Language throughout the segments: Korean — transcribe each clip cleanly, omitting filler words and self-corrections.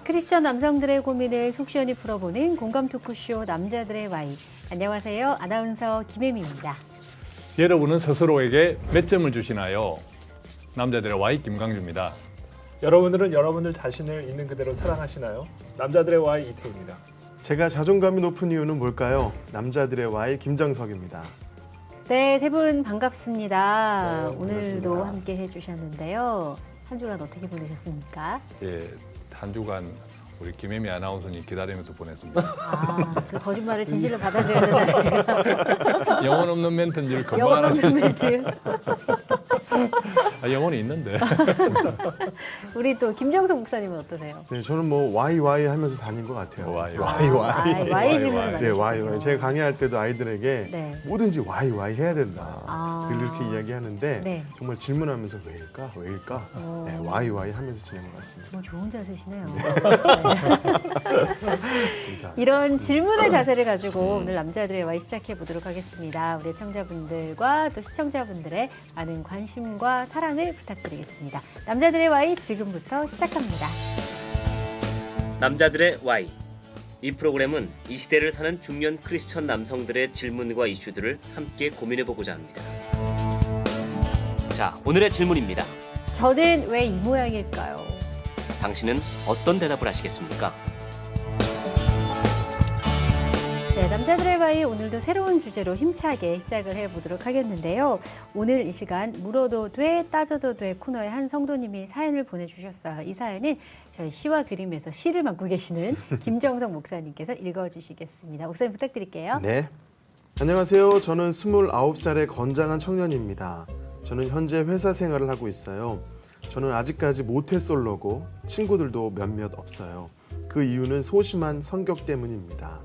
크리스천 남성들의 고민을 속 시원히 풀어보는 공감 토크쇼 남자들의 Y. 안녕하세요. 아나운서 김혜미입니다. 여러분은 스스로에게 몇 점을 주시나요? 남자들의 Y 김강주입니다. 여러분들은 여러분들 자신을 있는 그대로 사랑하시나요? 남자들의 Y 이태우입니다. 제가 자존감이 높은 이유는 뭘까요? 남자들의 Y 김정석입니다. 네, 세 분 반갑습니다. 네, 오늘도 반갑습니다. 함께 해주셨는데요. 한 주간 어떻게 보내셨습니까? 예, 한 주간 우리 김혜미 아나운서님 기다리면서 보냈습니다. 아, 그 거짓말을 진실로 받아들여야 된다, 제가. 영혼 없는 멘트인 줄 금방 영혼 없는 알았어요. 멘트. 영혼이 있는데. 우리 또 김정석 목사님은 어떠세요? 네, 저는 뭐 YY 하면서 다닌 것 같아요. Y. Y 질문을 Y. 많이 네, 하시군요. YY. 제가 강의할 때도 아이들에게 네. 뭐든지 YY 해야 된다. 아. 늘 이렇게 이야기하는데 네. 정말 질문하면서 왜일까? 네, YY 하면서 지낸 것 같습니다. 정말 좋은 자세시네요. 감사합니다. 이런 질문의 자세를 가지고 오늘 남자들의 Y 시작해 보도록 하겠습니다. 우리 청자분들과 또 시청자분들의 많은 관심과 사랑을 부탁드리겠습니다. 남자들의 Y 지금부터 시작합니다. 남자들의 Y. 이 프로그램은 이 시대를 사는 중년 크리스천 남성들의 질문과 이슈들을 함께 고민해보고자 합니다. 자, 오늘의 질문입니다. 저는 왜 이 모양일까요? 당신은 어떤 대답을 하시겠습니까? 네, 남자들의 Y 오늘도 새로운 주제로 힘차게 시작을 해보도록 하겠는데요. 오늘 이 시간 물어도 돼, 따져도 돼 코너에 한 성도님이 사연을 보내주셨어요. 이 사연은 저희 시와 그림에서 시를 맡고 계시는 김정석 목사님께서 읽어주시겠습니다. 목사님 부탁드릴게요. 네. 안녕하세요. 저는 29살의 건장한 청년입니다. 저는 현재 회사 생활을 하고 있어요. 저는 아직까지 모태솔로고 친구들도 몇몇 없어요. 그 이유는 소심한 성격 때문입니다.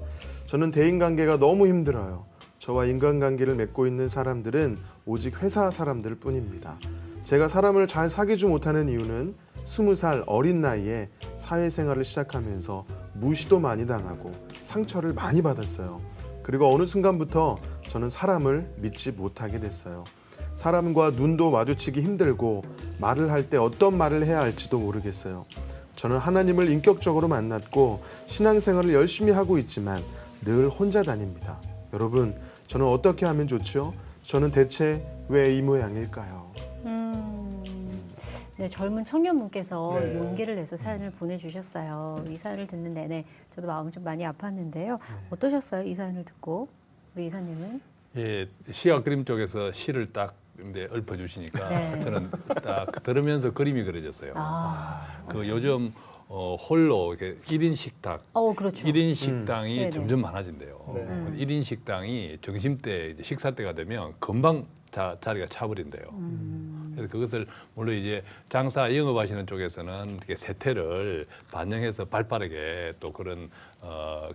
저는 대인관계가 너무 힘들어요. 저와 인간관계를 맺고 있는 사람들은 오직 회사 사람들 뿐입니다. 제가 사람을 잘 사귀지 못하는 이유는 20살 어린 나이에 사회생활을 시작하면서 무시도 많이 당하고 상처를 많이 받았어요. 그리고 어느 순간부터 저는 사람을 믿지 못하게 됐어요. 사람과 눈도 마주치기 힘들고 말을 할 때 어떤 말을 해야 할지도 모르겠어요. 저는 하나님을 인격적으로 만났고 신앙생활을 열심히 하고 있지만 늘 혼자 다닙니다. 여러분, 저는 어떻게 하면 좋죠? 저는 대체 왜 이 모양일까요? 네, 젊은 청년분께서 네. 용기를 내서 사연을 보내주셨어요. 이 사연을 듣는 내내 저도 마음이 좀 많이 아팠는데요. 어떠셨어요? 이 사연을 듣고 우리 이사님은? 예, 시와 그림 쪽에서 시를 딱 이제 읊어주시니까 네. 저는 딱 들으면서 그림이 그려졌어요. 아, 그 요즘 홀로 이렇게 1인 식탁, 그렇죠. 1인 식당이 네네. 점점 많아진대요. 네. 1인 식당이 점심때 이제 식사 때가 되면 금방 자리가 차버린대요. 그래서 그것을 물론 이제 장사 영업하시는 쪽에서는 이렇게 세태를 반영해서 발빠르게 또 그런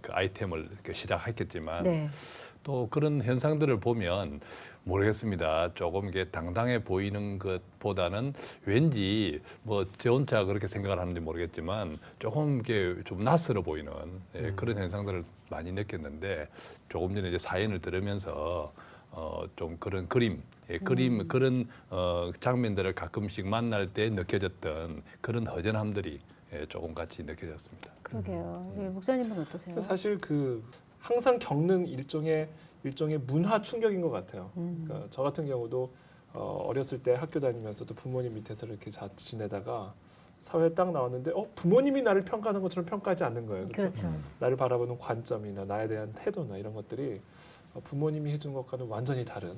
그 아이템을 이렇게 시작했겠지만 네. 또 그런 현상들을 보면 모르겠습니다. 조금 이게 당당해 보이는 것보다는 왠지 뭐 저 혼자 그렇게 생각을 하는지 모르겠지만 조금 이게 좀 낯설어 보이는 그런 현상들을 많이 느꼈는데 조금 전에 이제 사연을 들으면서 좀 그런 그림 그런 장면들을 가끔씩 만날 때 느껴졌던 그런 허전함들이 조금 같이 느껴졌습니다. 그러게요. 예, 목사님은 어떠세요? 사실 그 항상 겪는 일종의 문화 충격인 것 같아요. 그러니까 저 같은 경우도 어렸을 때 학교 다니면서도 부모님 밑에서 이렇게 지내다가 사회에 딱 나왔는데 부모님이 나를 평가하는 것처럼 평가하지 않는 거예요. 그렇죠? 그렇죠. 나를 바라보는 관점이나 나에 대한 태도나 이런 것들이 부모님이 해준 것과는 완전히 다른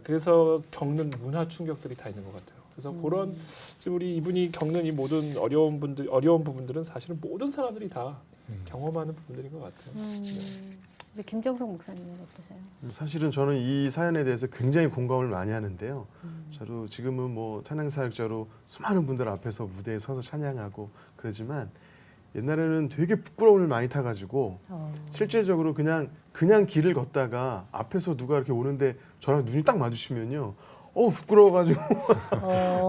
그래서 겪는 문화 충격들이 다 있는 것 같아요. 그래서 그런 지금 우리 이분이 겪는 이 모든 어려운 부분들은 사실은 모든 사람들이 다 경험하는 부분들인 것 같아요. 우리 김정석 목사님은 어떠세요? 사실은 저는 이 사연에 대해서 굉장히 공감을 많이 하는데요. 저도 지금은 뭐 찬양 사역자로 수많은 분들 앞에서 무대에 서서 찬양하고 그러지만 옛날에는 되게 부끄러움을 많이 타가지고 실질적으로 그냥 길을 걷다가 앞에서 누가 이렇게 오는데 저랑 눈이 딱 마주치면요. 부끄러워가지고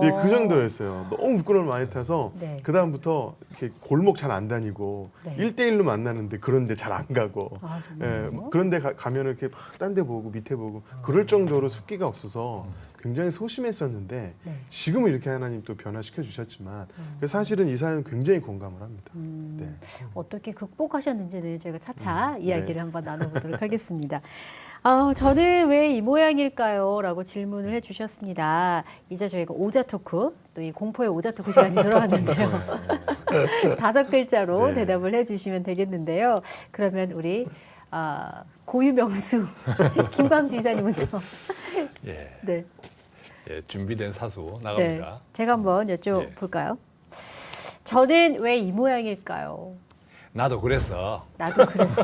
네, 그 정도였어요. 너무 부끄러움을 많이 타서 네. 그 다음부터 이렇게 골목 잘 안 다니고 네. 1대1로 만나는데 그런데 잘 안 가고 아, 정말요? 그런데 가면 이렇게 막 딴 데 보고 밑에 보고 그럴 정도로 숫기가 없어서 굉장히 소심했었는데 네. 지금은 이렇게 하나님 또 변화시켜 주셨지만 사실은 이 사연은 굉장히 공감을 합니다. 네. 어떻게 극복하셨는지는 저희가 차차 이야기를 네. 한번 나눠보도록 하겠습니다. 저는 왜 이 모양일까요? 라고 질문을 해주셨습니다. 이제 저희가 오자 토크, 또 이 공포의 오자 토크 시간이 들어왔는데요. 5글자로 네. 대답을 해주시면 되겠는데요. 그러면 우리 고유명수 김광주 이사님부터. 예, 네. 예, 준비된 사수 네. 나갑니다. 제가 한번 여쭤볼까요? 저는 왜 이 모양일까요? 나도 그랬어. 나도 그랬어.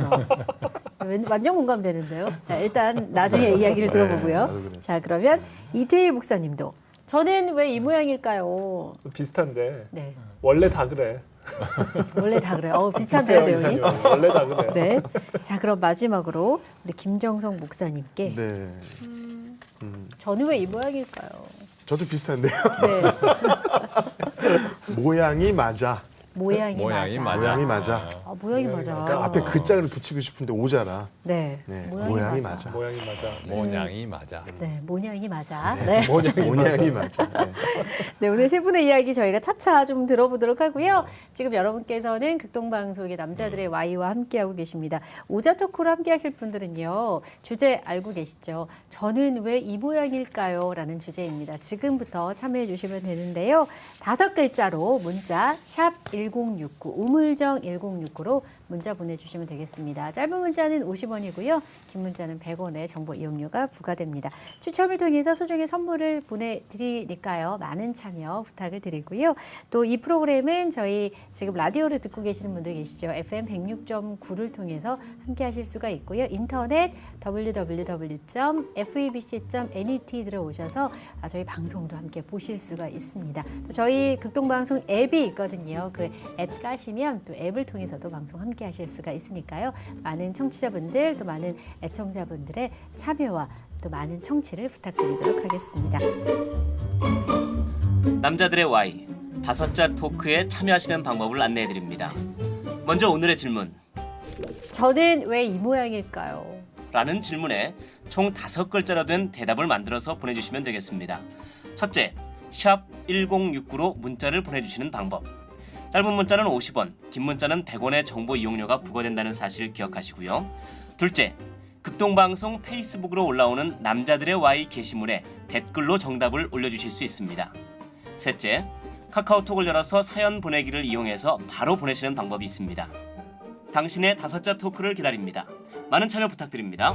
완전 공감되는데요. 자, 일단 나중에 이야기를 들어보고요. 나도 그랬어. 자, 그러면 이태희 목사님도 저는 왜 이 모양일까요? 비슷한데 네, 원래 다 그래. 원래 다 그래요. 비슷한데요, 비슷해요, 내용이. 이사님. 원래 다 그래. 네. 자, 그럼 마지막으로 우리 김정성 목사님께 네. 저는 왜 이 모양일까요? 저도 비슷한데요. 네, 모양이 맞아. 모양이 모양이 맞아. 모양이 맞아. 모양이 맞아. 앞에 글자를 붙이고 싶은데 오자라. 네, 네, 모양이, 모양이 맞아. 맞아. 모양이 맞아. 모양이 맞아. 네, 모양이 맞아. 네. 모양이 맞아. 네. 네, 오늘 세 분의 이야기 저희가 차차 좀 들어보도록 하고요. 지금 여러분께서는 극동방송의 남자들의 Y와 함께하고 계십니다. 오자 토크로 함께하실 분들은요. 주제 알고 계시죠? 저는 왜 이 모양일까요? 라는 주제입니다. 지금부터 참여해 주시면 되는데요. 5글자로 문자 샵 1069, 우물정 1069로 문자 보내주시면 되겠습니다. 짧은 문자는 50원이고요. 긴 문자는 100원의 정보 이용료가 부과됩니다. 추첨을 통해서 소정의 선물을 보내드리니까요. 많은 참여 부탁을 드리고요. 또 이 프로그램은 저희 지금 라디오를 듣고 계시는 분들 계시죠. FM 106.9를 통해서 함께 하실 수가 있고요. 인터넷 www.febc.net 들어오셔서 저희 방송도 함께 보실 수가 있습니다. 또 저희 극동방송 앱이 있거든요. 그 앱 까시면 또 앱을 통해서도 방송 함께 하실 수가 있으니까요. 많은 청취자분들 또 많은 애청자분들의 참여와 또 많은 청취를 부탁드리도록 하겠습니다. 남자들의 Y 5자 토크에 참여하시는 방법을 안내해 드립니다. 먼저 오늘의 질문. 저는 왜 이 모양일까요? 라는 질문에 총 5글자로 된 대답을 만들어서 보내주시면 되겠습니다. 첫째, 샵 1069로 문자를 보내주시는 방법. 짧은 문자는 50원, 긴 문자는 100원의 정보 이용료가 부과된다는 사실 기억하시고요. 둘째, 극동방송 페이스북으로 올라오는 남자들의 Y 게시물에 댓글로 정답을 올려주실 수 있습니다. 셋째, 카카오톡을 열어서 사연 보내기를 이용해서 바로 보내시는 방법이 있습니다. 당신의 5자 토크를 기다립니다. 많은 참여 부탁드립니다.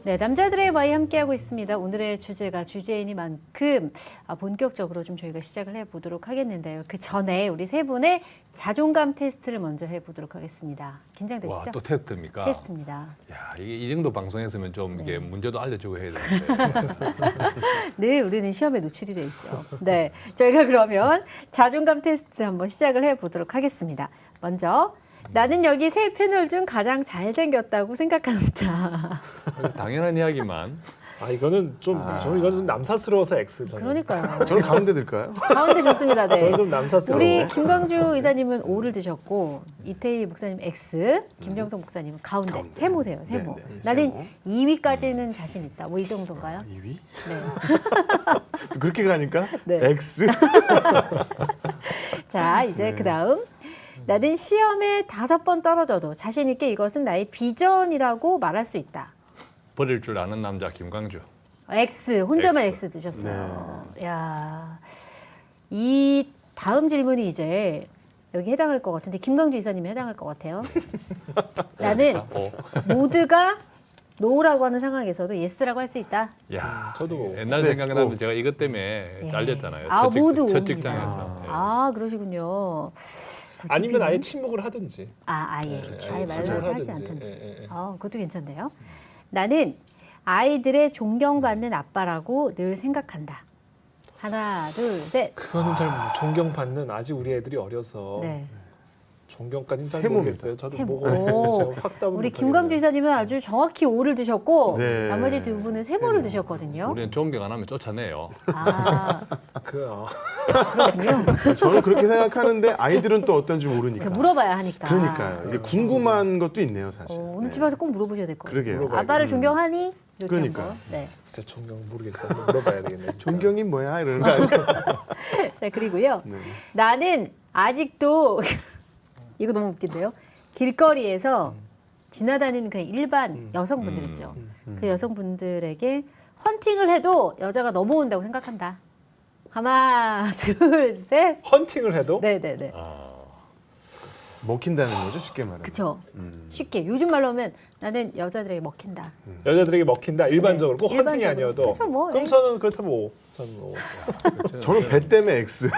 네, 남자들의 Y 함께하고 있습니다. 오늘의 주제가 주제이니만큼 본격적으로 좀 저희가 시작을 해보도록 하겠는데요. 그 전에 우리 세 분의 자존감 테스트를 먼저 해보도록 하겠습니다. 긴장되시죠? 와, 또 테스트입니까? 테스트입니다. 야, 이게 이 정도 방송했으면 좀 네. 이게 문제도 알려주고 해야 되는데. 늘 우리는 시험에 노출이 돼 있죠. 네, 저희가 그러면 자존감 테스트 한번 시작을 해보도록 하겠습니다. 먼저 나는 여기 세 패널 중 가장 잘생겼다고 생각합니다. 당연한 이야기만. 이거는 좀 저는 이거는 남사스러워서 X 저는. 그러니까요. 저는 가운데 들까요? 가운데 좋습니다. 네. 저는 좀 남사스러워. 우리 김광주 의사님은 O를 드셨고 이태희 목사님 X, 김정성 목사님은 가운데. 세모세요, 세모. 네, 네, 나는 세모. 2위까지는 자신 있다. 뭐 이 정도인가요? 2위? 네. 그렇게 가니까 네. X. 자, 이제 그다음 나는 시험에 5번 떨어져도 자신 있게 이것은 나의 비전이라고 말할 수 있다. 버릴 줄 아는 남자 김광주. X, 혼자만 X. X 드셨어요. 야, 이 다음 질문이 이제 여기 해당할 것 같은데 김광주 이사님이 해당할 것 같아요. 나는 모두가 노라고 하는 상황에서도 예스라고 할 수 있다. 야, 저도 옛날 네. 생각나면 제가 이것 때문에 잘렸잖아요. 모두 첫 옵니다. 직장에서. 예. 그러시군요. 아니면 아예 침묵을 하든지. 아예 아예 말을 침묵을 하지 하든지. 않든지. 예. 그것도 괜찮네요. 나는 아이들의 존경받는 아빠라고 늘 생각한다. 하나, 둘, 셋. 그거는 잘 존경받는 아직 우리 애들이 어려서 네. 존경까지는 잘 세모입니다. 모르겠어요. 저도 세모. 보고 오. 제가 확답을 우리 못하겠네요. 김광주 이사님은 아주 정확히 오를 드셨고 네. 나머지 두 분은 세모를 드셨거든요. 우리는 존경 안 하면 쫓아내요. 아, 그렇군요. 저는 그렇게 생각하는데 아이들은 또 어떤지 모르니까. 물어봐야 하니까. 그러니까요. 이게 궁금한 것도 있네요, 사실. 오늘 네. 집에 와서 꼭 물어보셔야 될 것 같아요. 그러게요. 물어봐야겠어요. 아빠를 존경하니? 이렇게 그러니까요. 한번. 네. 진짜 존경 모르겠어요. 한번 물어봐야 되겠네요. 진짜. 존경이 뭐야? 이러는 거 아니에요? 자, 그리고요. 네. 나는 아직도 이거 너무 웃긴데요. 길거리에서 지나다니는 그냥 일반 여성분들 있죠. 그 여성분들에게 헌팅을 해도 여자가 넘어온다고 생각한다. 하나, 둘, 셋. 헌팅을 해도 네네네. 먹힌다는 거죠, 쉽게 말하면. 그쵸. 쉽게 요즘 말로 하면 나는 여자들에게 먹힌다. 여자들에게 먹힌다. 일반적으로 꼭 헌팅이 일반적으로. 아니어도. 그렇죠, 뭐. 그럼 예. 저는 그렇다면 O. 저는 O. 저는 배 때문에 X.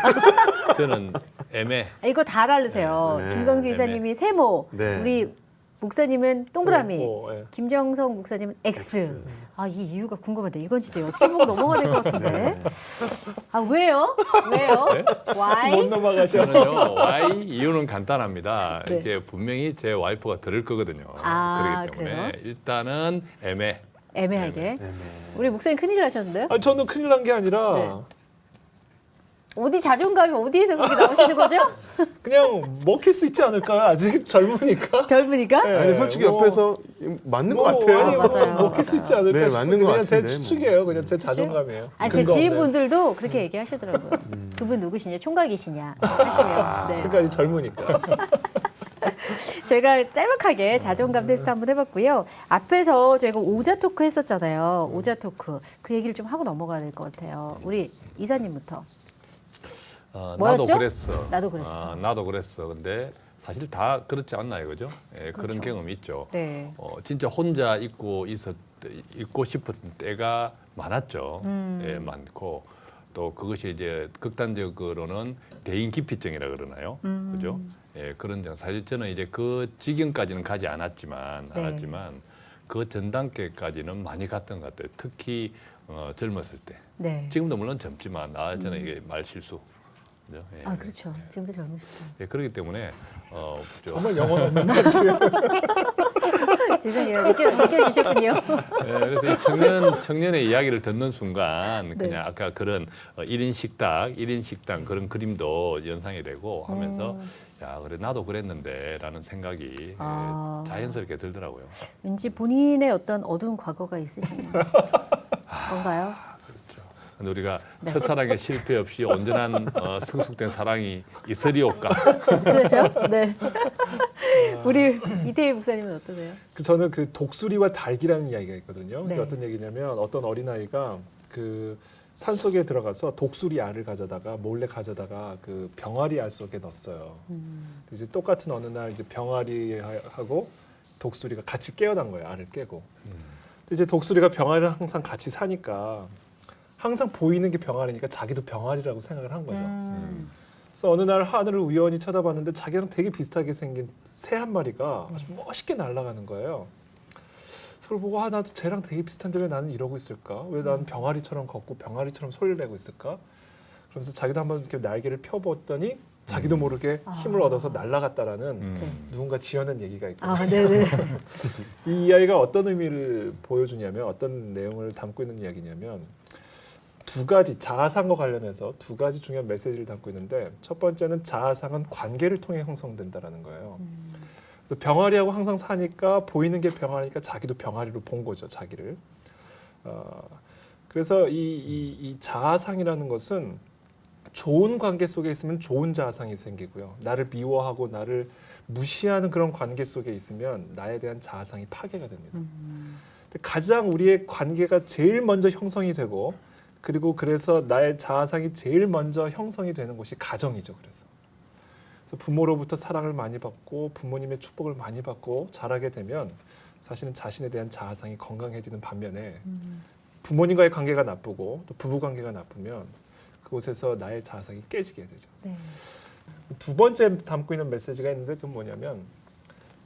저는 애매. 이거 다 다르세요. 네. 김광주 이사님이 세모, 네. 우리 목사님은 동그라미, O, O, 예. 김정성 목사님은 X. 아, 이 이유가 궁금한데 이건 진짜 여쭤보고 넘어가야 될 것 같은데. 아, 왜요? 왜요? 못 Why? 넘어가셔. 저는요, Y 이유는 간단합니다. 네. 이게 분명히 제 와이프가 들을 거거든요. 아, 그렇기 때문에 그래요? 일단은 애매. 애매하게. 애매. 우리 목사님 큰일 나셨는데요? 아니, 저는 큰일 난 게 아니라 네. 어디 자존감이 어디에서 그렇게 나오시는 거죠? 그냥 먹힐 수 있지 않을까요? 아직 젊으니까. 젊으니까? 네. 아니, 솔직히 뭐, 옆에서 맞는 것 뭐, 같아요. 아니, 맞아요. 먹힐 수 있지 않을까 네, 싶은데 맞는 것 그냥 제 같은데, 뭐. 추측이에요. 그냥 제 자존감이에요. 아니, 제 근거 없는. 지인분들도 그렇게 얘기하시더라고요. 그분 누구시냐? 총각이시냐? 하시면. 네. 그러니까 아직 젊으니까. 저희가 짤막하게 자존감 테스트 한번 해봤고요. 앞에서 저희가 오자 토크 했었잖아요. 오자 토크. 그 얘기를 좀 하고 넘어가야 될 것 같아요. 우리 이사님부터. 나도 뭐였죠? 그랬어. 나도 그랬어. 나도 그랬어. 근데 사실 다 그렇지 않나요, 그죠? 예, 그런 그렇죠. 경험이 있죠. 네. 진짜 혼자 있고 싶었던 때가 많았죠. 음. 예, 많고 또 그것이 이제 극단적으로는 대인 기피증이라 그러나요, 그죠? 예, 그런 점 사실 저는 이제 그 지경까지는 가지 않았지만 네. 그 전 단계까지는 많이 갔던 것 같아요. 특히 젊었을 때. 네. 지금도 물론 젊지만 저는 이게 말 실수. 그죠? 예. 아, 그렇죠. 지금도 젊으시죠. 예, 그렇기 때문에 정말 영혼 없는 것 같아요. 죄송해요. 느껴지셨군요. 예, 그래서 이 청년의 이야기를 듣는 순간 네. 그냥 아까 그런 1인 식당 그런 그림도 연상이 되고 하면서 야, 그래 나도 그랬는데라는 생각이 아. 자연스럽게 들더라고요. 왠지 본인의 어떤 어두운 과거가 있으신 건가요? 근데 우리가 네. 첫사랑에 실패 없이 온전한 성숙된 사랑이 있으리올까? 그렇죠? 네. 우리 이태희 목사님은 어떠세요? 저는 그 독수리와 닭이라는 이야기가 있거든요. 네. 그게 어떤 얘기냐면 어떤 어린아이가 그 산속에 들어가서 독수리 알을 가져다가 몰래 가져다가 그 병아리 알 속에 넣었어요. 이제 똑같은 어느 날 이제 병아리하고 독수리가 같이 깨어난 거예요. 알을 깨고. 근데 이제 독수리가 병아리랑 항상 같이 사니까 항상 보이는 게 병아리니까 자기도 병아리라고 생각을 한 거죠. 그래서 어느 날 하늘을 우연히 쳐다봤는데 자기랑 되게 비슷하게 생긴 새 한 마리가 아주 멋있게 날아가는 거예요. 그걸 보고 나도 쟤랑 되게 비슷한데 왜 나는 이러고 있을까? 왜 나는 병아리처럼 걷고 병아리처럼 소리를 내고 있을까? 그러면서 자기도 한번 이렇게 날개를 펴보았더니 자기도 모르게 힘을 얻어서 날아갔다라는 네. 누군가 지어낸 얘기가 있거든요. 아, 네네. 이 이야기가 어떤 의미를 보여주냐면 어떤 내용을 담고 있는 이야기냐면 두 가지 자아상과 관련해서 두 가지 중요한 메시지를 담고 있는데 첫 번째는 자아상은 관계를 통해 형성된다라는 거예요. 그래서 병아리하고 항상 사니까 보이는 게 병아리니까 자기도 병아리로 본 거죠, 자기를. 그래서 이 자아상이라는 것은 좋은 관계 속에 있으면 좋은 자아상이 생기고요. 나를 미워하고 나를 무시하는 그런 관계 속에 있으면 나에 대한 자아상이 파괴가 됩니다. 근데 가장 우리의 관계가 제일 먼저 형성이 되고 그리고 그래서 나의 자아상이 제일 먼저 형성이 되는 곳이 가정이죠. 그래서 부모로부터 사랑을 많이 받고 부모님의 축복을 많이 받고 자라게 되면 사실은 자신에 대한 자아상이 건강해지는 반면에 부모님과의 관계가 나쁘고 또 부부 관계가 나쁘면 그곳에서 나의 자아상이 깨지게 되죠. 네. 두 번째 담고 있는 메시지가 있는데 그건 뭐냐면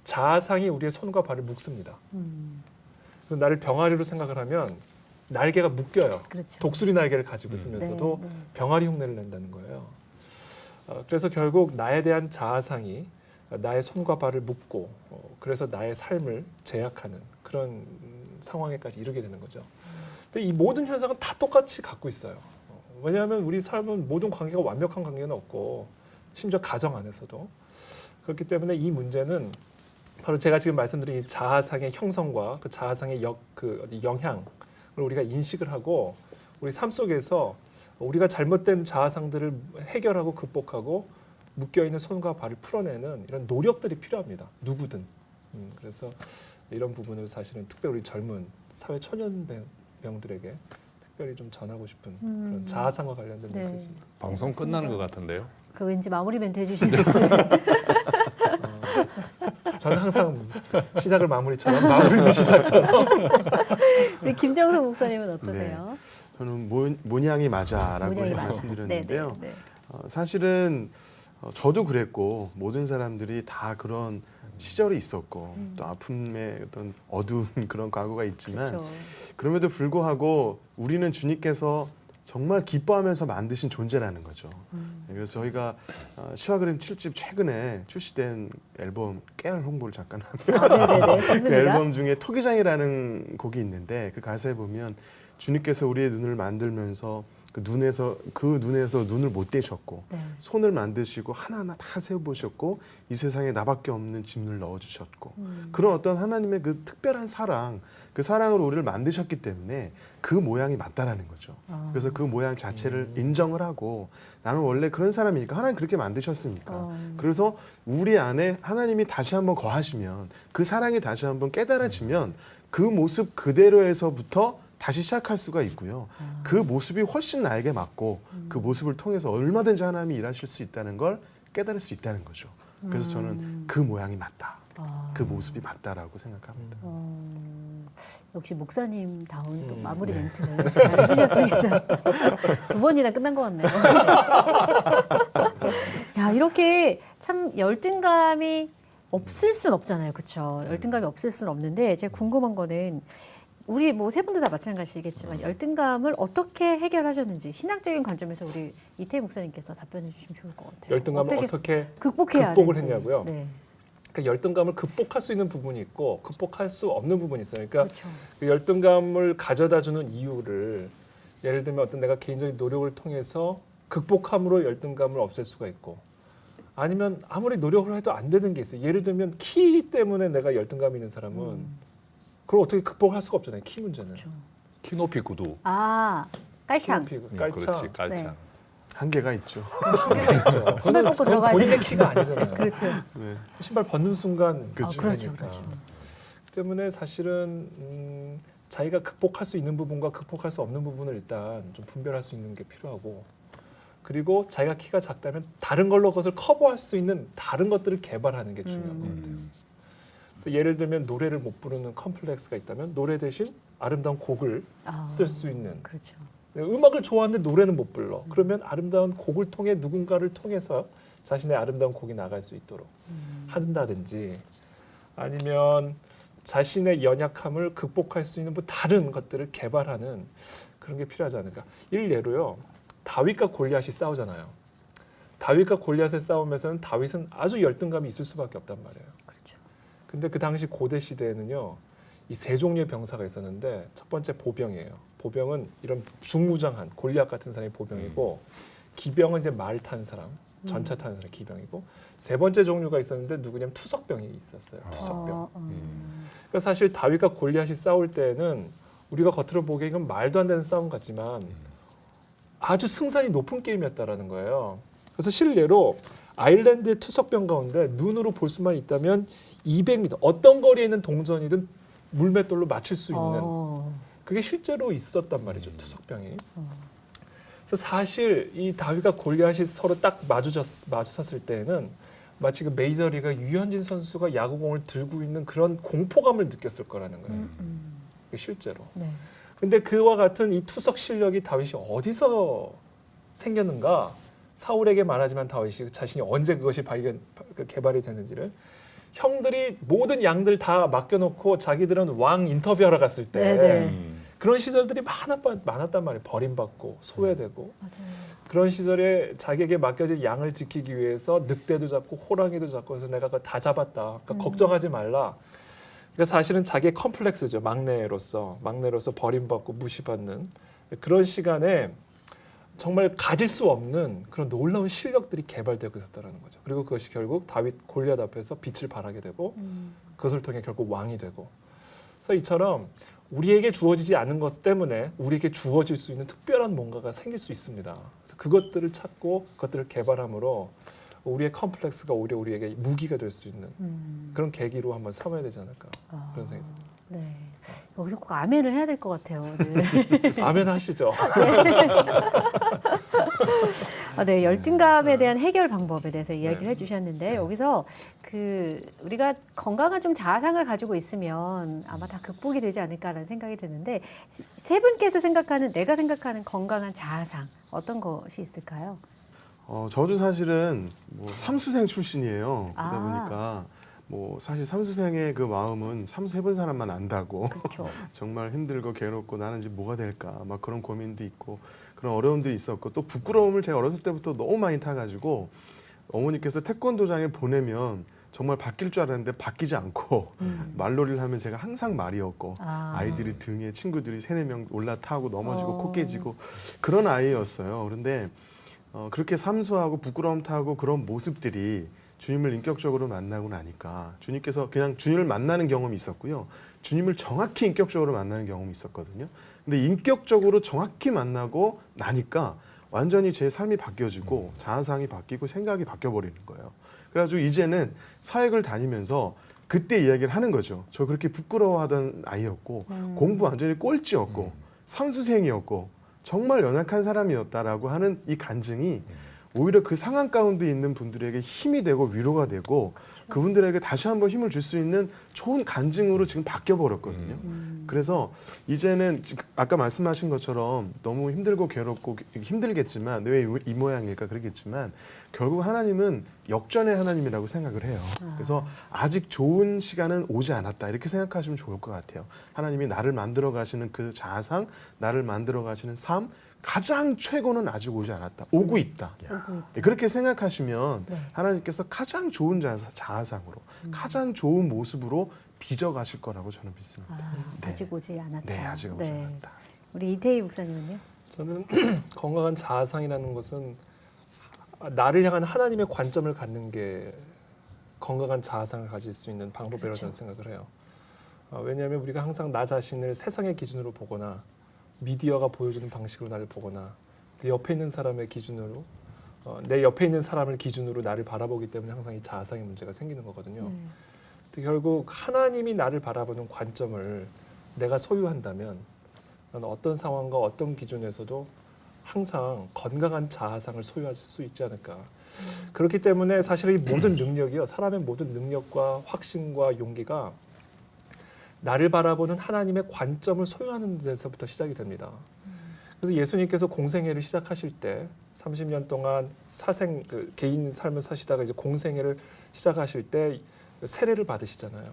자아상이 우리의 손과 발을 묶습니다. 그래서 나를 병아리로 생각을 하면 날개가 묶여요. 그렇죠. 독수리 날개를 가지고 있으면서도 병아리 흉내를 낸다는 거예요. 그래서 결국 나에 대한 자아상이 나의 손과 발을 묶고 그래서 나의 삶을 제약하는 그런 상황에까지 이르게 되는 거죠. 근데 이 모든 현상은 다 똑같이 갖고 있어요. 왜냐하면 우리 삶은 모든 관계가 완벽한 관계는 없고 심지어 가정 안에서도 그렇기 때문에 이 문제는 바로 제가 지금 말씀드린 이 자아상의 형성과 그 자아상의 영향을 우리가 인식을 하고 우리 삶 속에서 우리가 잘못된 자아상들을 해결하고 극복하고 묶여있는 손과 발을 풀어내는 이런 노력들이 필요합니다. 누구든. 그래서 이런 부분을 사실은 특별히 우리 젊은 사회 초년병들에게 특별히 좀 전하고 싶은 그런 자아상과 관련된 네. 메시지입니다. 방송 끝나는 것 같은데요. 그 왠지 마무리 멘트 해주시는 것 같아요. 저는 항상 시작을 마무리처럼 마무리는 시작처럼. 우리 김정석 목사님은 어떠세요? 저는 모냥이 맞아라고 모양이 맞아. 말씀드렸는데요. 네. 사실은 저도 그랬고 모든 사람들이 다 그런 시절이 있었고 또 아픔의 어떤 어두운 그런 과거가 있지만 그렇죠. 그럼에도 불구하고 우리는 주님께서 정말 기뻐하면서 만드신 존재라는 거죠. 그래서 저희가 시와그림 7집 최근에 출시된 앨범 깨알 홍보를 잠깐 하면 네네네. 그 좋습니다. 앨범 중에 토기장이라는 곡이 있는데 그 가사에 보면 주님께서 우리의 눈을 만들면서 그 눈에서 눈을 못 떼셨고 네. 손을 만드시고 하나하나 다 세워보셨고 이 세상에 나밖에 없는 짐을 넣어주셨고 그런 어떤 하나님의 그 특별한 사랑 그 사랑으로 우리를 만드셨기 때문에 그 모양이 맞다라는 거죠. 그래서 그 모양 자체를 인정을 하고 나는 원래 그런 사람이니까 하나님 그렇게 만드셨으니까 그래서 우리 안에 하나님이 다시 한번 거하시면 그 사랑이 다시 한번 깨달아지면 그 모습 그대로에서부터 다시 시작할 수가 있고요. 그 모습이 훨씬 나에게 맞고 그 모습을 통해서 얼마든지 하나님이 일하실 수 있다는 걸 깨달을 수 있다는 거죠. 그래서 저는 그 모양이 맞다. 그 모습이 맞다라고 생각합니다. 역시 목사님다운 또 마무리 멘트를 잘 해주셨습니다. 두 번이나 끝난 것 같네요. 야, 이렇게 참 열등감이 없을 순 없잖아요. 그렇죠? 열등감이 없을 순 없는데 제가 궁금한 거는 우리 뭐 세 분도 다 마찬가지겠지만 열등감을 어떻게 해결하셨는지 신학적인 관점에서 우리 이태희 목사님께서 답변해 주시면 좋을 것 같아요. 열등감을 어떻게 극복해야 극복을 되는지. 했냐고요? 네. 그러니까 열등감을 극복할 수 있는 부분이 있고 극복할 수 없는 부분이 있어요. 그러니까 그렇죠. 그 열등감을 가져다주는 이유를 예를 들면 어떤 내가 개인적인 노력을 통해서 극복함으로 열등감을 없앨 수가 있고 아니면 아무리 노력을 해도 안 되는 게 있어요. 예를 들면 키 때문에 내가 열등감이 있는 사람은 그걸 어떻게 극복할 수가 없잖아요. 키 문제는. 그렇죠. 키 높이 구두. 아, 깔창. 키 높이, 깔창. 그렇지, 깔창. 네. 한계가 있죠. 한계가 있죠. 신발 벗고 들어가야 본인의 되는데. 키가 아니잖아요. 그렇죠. 네. 신발 벗는 순간 그렇죠. 되니까. 그렇죠. 그 때문에 사실은 자기가 극복할 수 있는 부분과 극복할 수 없는 부분을 일단 좀 분별할 수 있는 게 필요하고 그리고 자기가 키가 작다면 다른 걸로 그것을 커버할 수 있는 다른 것들을 개발하는 게 중요한 것 같아요. 그래서 예를 들면 노래를 못 부르는 컴플렉스가 있다면 노래 대신 아름다운 곡을 쓸 수 있는 그렇죠. 음악을 좋아하는데 노래는 못 불러. 그러면 아름다운 곡을 통해 누군가를 통해서 자신의 아름다운 곡이 나갈 수 있도록 한다든지 아니면 자신의 연약함을 극복할 수 있는 뭐 다른 것들을 개발하는 그런 게 필요하지 않을까. 일례로요. 다윗과 골리앗이 싸우잖아요. 다윗과 골리앗의 싸움에서는 다윗은 아주 열등감이 있을 수밖에 없단 말이에요. 그렇죠. 근데 그 당시 고대 시대에는요. 이 세 종류의 병사가 있었는데 첫 번째 보병이에요. 보병은 이런 중무장한 골리앗 같은 사람이 보병이고 기병은 이제 말 타는 사람, 전차 타는 사람이 기병이고 세 번째 종류가 있었는데 누구냐면 투석병이 있었어요. 투석병. 그러니까 사실 다윗과 골리앗이 싸울 때는 우리가 겉으로 보기에 이건 말도 안 되는 싸움 같지만 아주 승산이 높은 게임이었다라는 거예요. 그래서 실례로 아일랜드의 투석병 가운데 눈으로 볼 수만 있다면 200m 어떤 거리에 있는 동전이든 물맷돌로 맞출 수 있는 그게 실제로 있었단 말이죠. 투석병이. 그래서 사실 이 다윗과 골리앗이 서로 딱 마주쳤을 때에는 마치 그 메이저리그 유현진 선수가 야구공을 들고 있는 그런 공포감을 느꼈을 거라는 거예요. 실제로. 네. 근데 그와 같은 이 투석 실력이 다윗이 어디서 생겼는가? 사울에게 말하지만 다윗이 자신이 언제 그것이 개발이 됐는지를 형들이 모든 양들 다 맡겨놓고 자기들은 왕 인터뷰하러 갔을 때 네네. 그런 시절들이 많았단 말이에요. 버림받고 소외되고 맞아요. 그런 시절에 자기에게 맡겨진 양을 지키기 위해서 늑대도 잡고 호랑이도 잡고 해서 내가 그거 다 잡았다. 그러니까 걱정하지 말라. 그러니까 사실은 자기의 컴플렉스죠. 막내로서 버림받고 무시받는 그런 시간에 정말 가질 수 없는 그런 놀라운 실력들이 개발되고 있었다는 거죠. 그리고 그것이 결국 다윗 골리앗 앞에서 빛을 발하게 되고 그것을 통해 결국 왕이 되고. 그래서 이처럼 우리에게 주어지지 않은 것 때문에 우리에게 주어질 수 있는 특별한 뭔가가 생길 수 있습니다. 그래서 그것들을 찾고 그것들을 개발함으로 우리의 컴플렉스가 오히려 우리에게 무기가 될 수 있는 그런 계기로 한번 삼아야 되지 않을까 그런 생각이 듭니다. 네. 여기서 꼭 아멘을 해야 될 것 같아요. 네. 아멘 하시죠. 네, 열등감에 대한 해결 방법에 대해서 이야기를 해주셨는데 여기서 우리가 건강한 좀 자아상을 가지고 있으면 아마 다 극복이 되지 않을까라는 생각이 드는데 세 분께서 내가 생각하는 건강한 자아상 어떤 것이 있을까요? 저도 사실은 뭐 삼수생 출신이에요. 그러다 아. 보니까 뭐 사실 삼수생의 그 마음은 삼수해본 사람만 안다고. 그렇죠. 정말 힘들고 괴롭고 나는 이제 뭐가 될까 막 그런 고민도 있고 그런 어려움들이 있었고 또 부끄러움을 제가 어렸을 때부터 너무 많이 타가지고 어머니께서 태권도장에 보내면 정말 바뀔 줄 알았는데 바뀌지 않고 말놀이를 하면 제가 항상 말이었고 아이들이 등에 친구들이 3-4명 올라타고 넘어지고 코 깨지고 그런 아이였어요. 그런데 그렇게 삼수하고 부끄러움 타고 그런 모습들이 주님을 인격적으로 만나고 나니까 주님께서 그냥 주님을 만나는 경험이 있었고요. 주님을 정확히 인격적으로 만나는 경험이 있었거든요. 근데 인격적으로 정확히 만나고 나니까 완전히 제 삶이 바뀌어지고 자아상이 바뀌고 생각이 바뀌어버리는 거예요. 그래가지고 이제는 사역을 다니면서 그때 이야기를 하는 거죠. 저 그렇게 부끄러워하던 아이였고 공부 완전히 꼴찌였고 삼수생이었고 정말 연약한 사람이었다라고 하는 이 간증이 오히려 그 상황 가운데 있는 분들에게 힘이 되고 위로가 되고 그분들에게 다시 한번 힘을 줄 수 있는 좋은 간증으로 지금 바뀌어 버렸거든요. 그래서 이제는 아까 말씀하신 것처럼 너무 힘들고 괴롭고 힘들겠지만 왜 이 모양일까 그러겠지만 결국 하나님은 역전의 하나님이라고 생각을 해요. 그래서 아직 좋은 시간은 오지 않았다 이렇게 생각하시면 좋을 것 같아요. 하나님이 나를 만들어 가시는 그 자아상, 나를 만들어 가시는 삶 가장 최고는 아직 오지 않았다. 오고 있다. 네, 그렇게 생각하시면 하나님께서 가장 좋은 자아상으로 가장 좋은 모습으로 빚어가실 거라고 저는 믿습니다. 네. 아직 오지 않았다. 네, 아직 오지 않았다. 우리 이태희 목사님은요? 저는 건강한 자아상이라는 것은 나를 향한 하나님의 관점을 갖는 게 건강한 자아상을 가질 수 있는 방법이라고 저는 생각을 해요. 왜냐하면 우리가 항상 나 자신을 세상의 기준으로 보거나 미디어가 보여주는 방식으로 나를 보거나 내 옆에 있는 사람의 기준으로 내 옆에 있는 사람을 기준으로 나를 바라보기 때문에 항상 이 자아상의 문제가 생기는 거거든요. 결국 하나님이 나를 바라보는 관점을 내가 소유한다면 나는 어떤 상황과 어떤 기준에서도 항상 건강한 자아상을 소유할 수 있지 않을까. 그렇기 때문에 사실 이 모든 능력이요. 사람의 모든 능력과 확신과 용기가 나를 바라보는 하나님의 관점을 소유하는 데서부터 시작이 됩니다. 그래서 예수님께서 공생애를 시작하실 때 30년 동안 개인 삶을 사시다가 이제 공생애를 시작하실 때 세례를 받으시잖아요.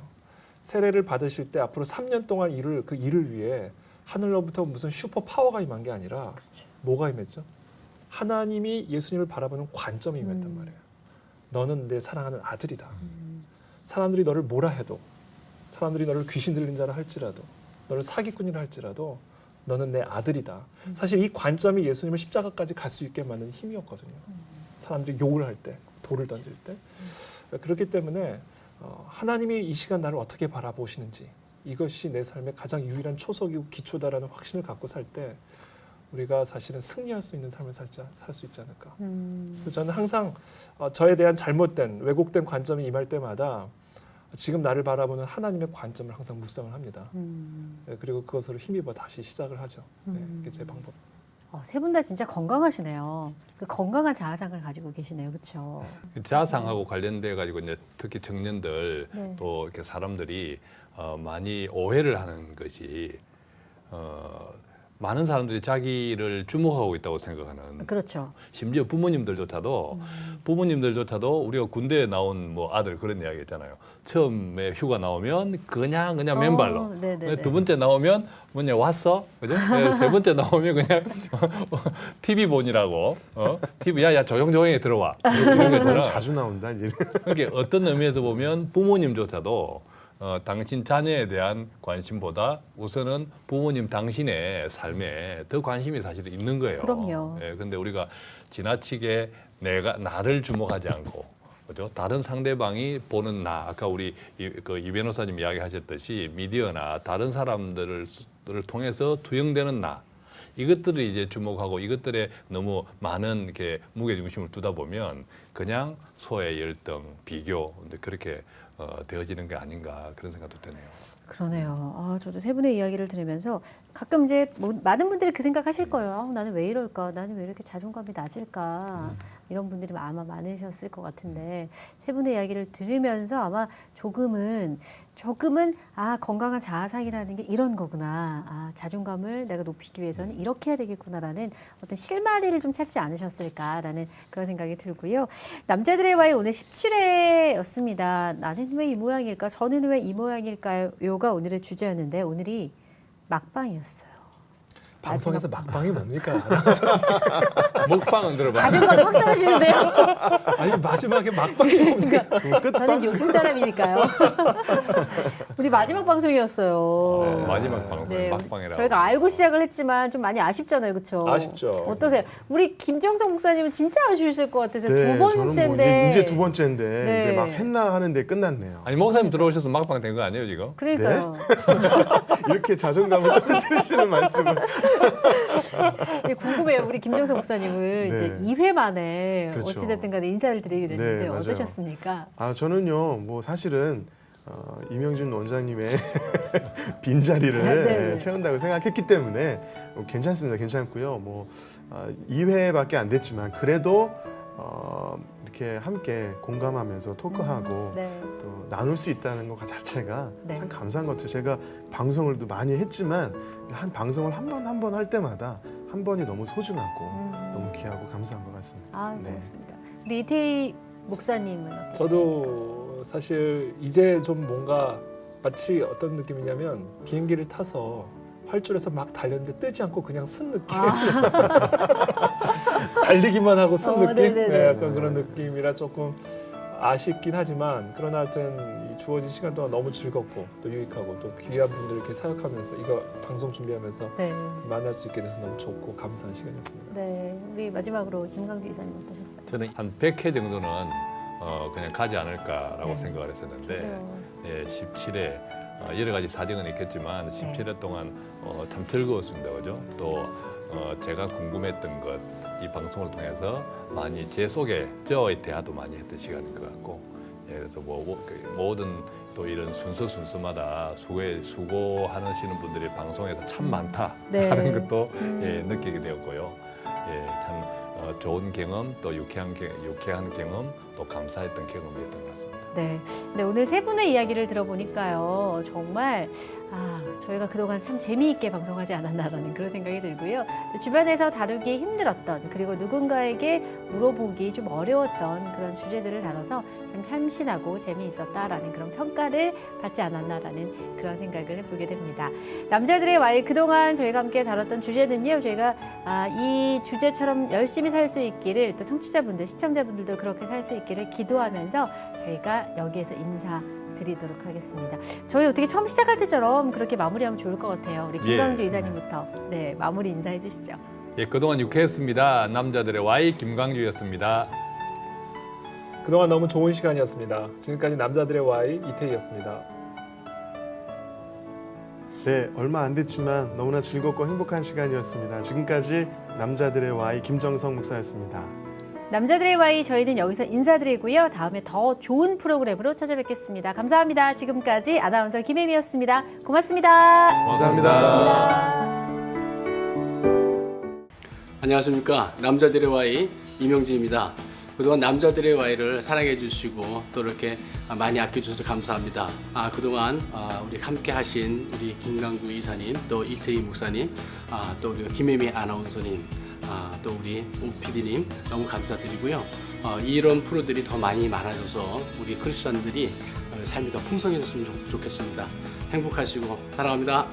세례를 받으실 때 앞으로 3년 동안 그 일을 위해 하늘로부터 무슨 슈퍼 파워가 임한 게 아니라 뭐가 임했죠? 하나님이 예수님을 바라보는 관점이 임했단 말이에요. 너는 내 사랑하는 아들이다. 사람들이 너를 뭐라 해도 사람들이 너를 귀신 들린 자라 할지라도 너를 사기꾼이라 할지라도 너는 내 아들이다. 사실 이 관점이 예수님을 십자가까지 갈 수 있게 만든 힘이었거든요. 사람들이 욕을 할 때, 돌을 던질 때. 그렇기 때문에 하나님이 이 시간 나를 어떻게 바라보시는지 이것이 내 삶의 가장 유일한 초석이고 기초다라는 확신을 갖고 살 때 우리가 사실은 승리할 수 있는 삶을 살 수 있지 않을까. 그래서 저는 항상 저에 대한 잘못된 왜곡된 관점이 임할 때마다 지금 나를 바라보는 하나님의 관점을 항상 묵상을 합니다. 그리고 그것으로 힘입어 다시 시작을 하죠. 그게 제 방법. 세 분 다 진짜 건강하시네요. 그 건강한 자아상을 가지고 계시네요, 그렇죠? 자아상하고 관련돼 가지고 이제 특히 청년들 네. 또 이렇게 사람들이 많이 오해를 하는 것이 많은 사람들이 자기를 주목하고 있다고 생각하는 그렇죠. 심지어 부모님들조차도 우리가 군대에 나온 뭐 아들 그런 이야기 있잖아요. 처음에 휴가 나오면 그냥 맨발로. 네네네. 두 번째 나오면 뭐냐 왔어, 그죠? 네, 세 번째 나오면 그냥 TV 보니라고. TV 야 조용히 들어와. 이런 게 있잖아. 자주 나온다 이제. 그러니까 어떤 의미에서 보면 부모님조차도 당신 자녀에 대한 관심보다 우선은 부모님 당신의 삶에 더 관심이 사실 있는 거예요. 그럼요. 예, 근데 우리가 지나치게 나를 주목하지 않고, 그죠? 다른 상대방이 보는 나, 아까 우리 이 변호사님 이야기하셨듯이 미디어나 다른 사람들을 통해서 투영되는 나, 이것들을 이제 주목하고 이것들에 너무 많은 이렇게 무게 중심을 두다 보면 그냥 소외, 열등, 비교 그렇게 되어지는 게 아닌가 그런 생각도 드네요. 그러네요. 저도 세 분의 이야기를 들으면서 가끔 이제 많은 분들이 그 생각하실 거예요. 나는 왜 이럴까? 나는 왜 이렇게 자존감이 낮을까? 이런 분들이 아마 많으셨을 것 같은데 세 분의 이야기를 들으면서 아마 조금은 건강한 자아상이라는 게 이런 거구나. 자존감을 내가 높이기 위해서는 이렇게 해야 되겠구나라는 어떤 실마리를 좀 찾지 않으셨을까라는 그런 생각이 들고요. 남자들의 와이 오늘 17회였습니다. 나는 왜 이 모양일까? 저는 왜 이 모양일까요? 요가 오늘의 주제였는데 오늘이 막방이었어요. 방송에서 막방이 뭡니까? 먹방은 들어봐. 자존감이 확 떨어지는데요. 아니 마지막에 막방이 뭡니까? 저는 요즘 사람이니까요. 우리 마지막 방송이었어요. 네, 마지막 방송 네, 막방이라고. 저희가 알고 시작을 했지만 좀 많이 아쉽잖아요, 그렇죠? 아쉽죠. 어떠세요? 우리 김정석 목사님은 진짜 아쉬우실 것 같아서 두 저는 뭐 번째인데. 이제 두 번째인데 네. 이제 막 했나 하는데 끝났네요. 아니 목사님 들어오셔서 막방 된 거 아니에요 지금? 그러니까요. 이렇게 자존감을 떨어뜨리시는 말씀은. 네, 궁금해요. 우리 김정석 목사님은 네. 이제 2회 만에 그렇죠. 어찌됐든 간에 인사를 드리게 됐는데 네, 맞아요. 어떠셨습니까? 저는요, 뭐 사실은 이명준 원장님의 빈자리를 네. 채운다고 생각했기 때문에 괜찮습니다. 괜찮고요. 뭐 2회밖에 안 됐지만 그래도 이렇게 함께 공감하면서 토크하고 네. 또 나눌 수 있다는 것 자체가 네. 참 감사한 것 같아요. 제가 방송을 또 많이 했지만 한 방송을 한 번 할 때마다 한 번이 너무 소중하고 너무 귀하고 감사한 것 같습니다. 네. 고맙습니다. 우리 이태희 목사님은 어떠셨어요? 저도 사실 이제 좀 뭔가 마치 어떤 느낌이냐면 비행기를 타서 활주로에서 막 달렸는데 뜨지 않고 그냥 쓴 느낌. 달리기만 하고 쓴 느낌. 네네네. 네, 약간 그런 느낌이라 조금 아쉽긴 하지만 그러나 하여튼 이 주어진 시간 동안 너무 즐겁고 또 유익하고 또 귀한 분들 이렇게 사역하면서 이거 방송 준비하면서 네. 만날 수 있게 돼서 너무 좋고 감사한 시간이었습니다. 네. 우리 마지막으로 김광주 이사님 어떠셨어요? 저는 한 100회 정도는 그냥 가지 않을까라고 네. 생각을 했었는데 저도요. 예, 17회 여러 가지 사정은 있겠지만 17회 동안 참 즐거웠습니다. 그죠? 또 제가 궁금했던 것 이 방송을 통해서 많이 제 속에 저와의 대화도 많이 했던 시간인 것 같고 예, 그래서 모든 또 이런 순서마다 수고하시는 분들이 방송에서 참 많다 네. 하는 것도 예, 느끼게 되었고요. 예, 참 좋은 경험 또 유쾌한 경험 또 감사했던 경험이었던 것 같습니다. 네. 근데 오늘 세 분의 이야기를 들어보니까요. 정말 저희가 그동안 참 재미있게 방송하지 않았나라는 그런 생각이 들고요. 또 주변에서 다루기 힘들었던 그리고 누군가에게 물어보기 좀 어려웠던 그런 주제들을 다뤄서 참 참신하고 재미있었다라는 그런 평가를 받지 않았나라는 그런 생각을 해보게 됩니다. 남자들의 와이 그동안 저희가 함께 다뤘던 주제는요. 저희가 이 주제처럼 열심히 살 수 있기를 또 청취자분들, 시청자분들도 그렇게 살 수 있기를 기도하면서 저희가 여기에서 인사드리도록 하겠습니다. 저희 어떻게 처음 시작할 때처럼 그렇게 마무리하면 좋을 것 같아요. 우리 김광주 예. 이사님부터 마무리 인사해 주시죠. 예, 그동안 유쾌했습니다. 남자들의 Y 김광주였습니다. 그동안 너무 좋은 시간이었습니다. 지금까지 남자들의 Y 이태희였습니다. 네, 얼마 안 됐지만 너무나 즐겁고 행복한 시간이었습니다. 지금까지 남자들의 Y 김정석 목사였습니다. 남자들의 와이 저희는 여기서 인사드리고요. 다음에 더 좋은 프로그램으로 찾아뵙겠습니다. 감사합니다. 지금까지 아나운서 김혜미였습니다. 고맙습니다. 고맙습니다. 안녕하십니까. 남자들의 와이 이명진입니다. 그동안 남자들의 Y를 사랑해 주시고 또 이렇게 많이 아껴주셔서 감사합니다. 그동안 우리 함께 하신 우리 김강주 이사님, 또 이태희 목사님, 또 우리 김혜미 아나운서님, 또 우리 OPD님 너무 감사드리고요. 이런 프로들이 더 많이 많아져서 우리 크리스천들이 삶이 더 풍성해졌으면 좋겠습니다. 행복하시고 사랑합니다.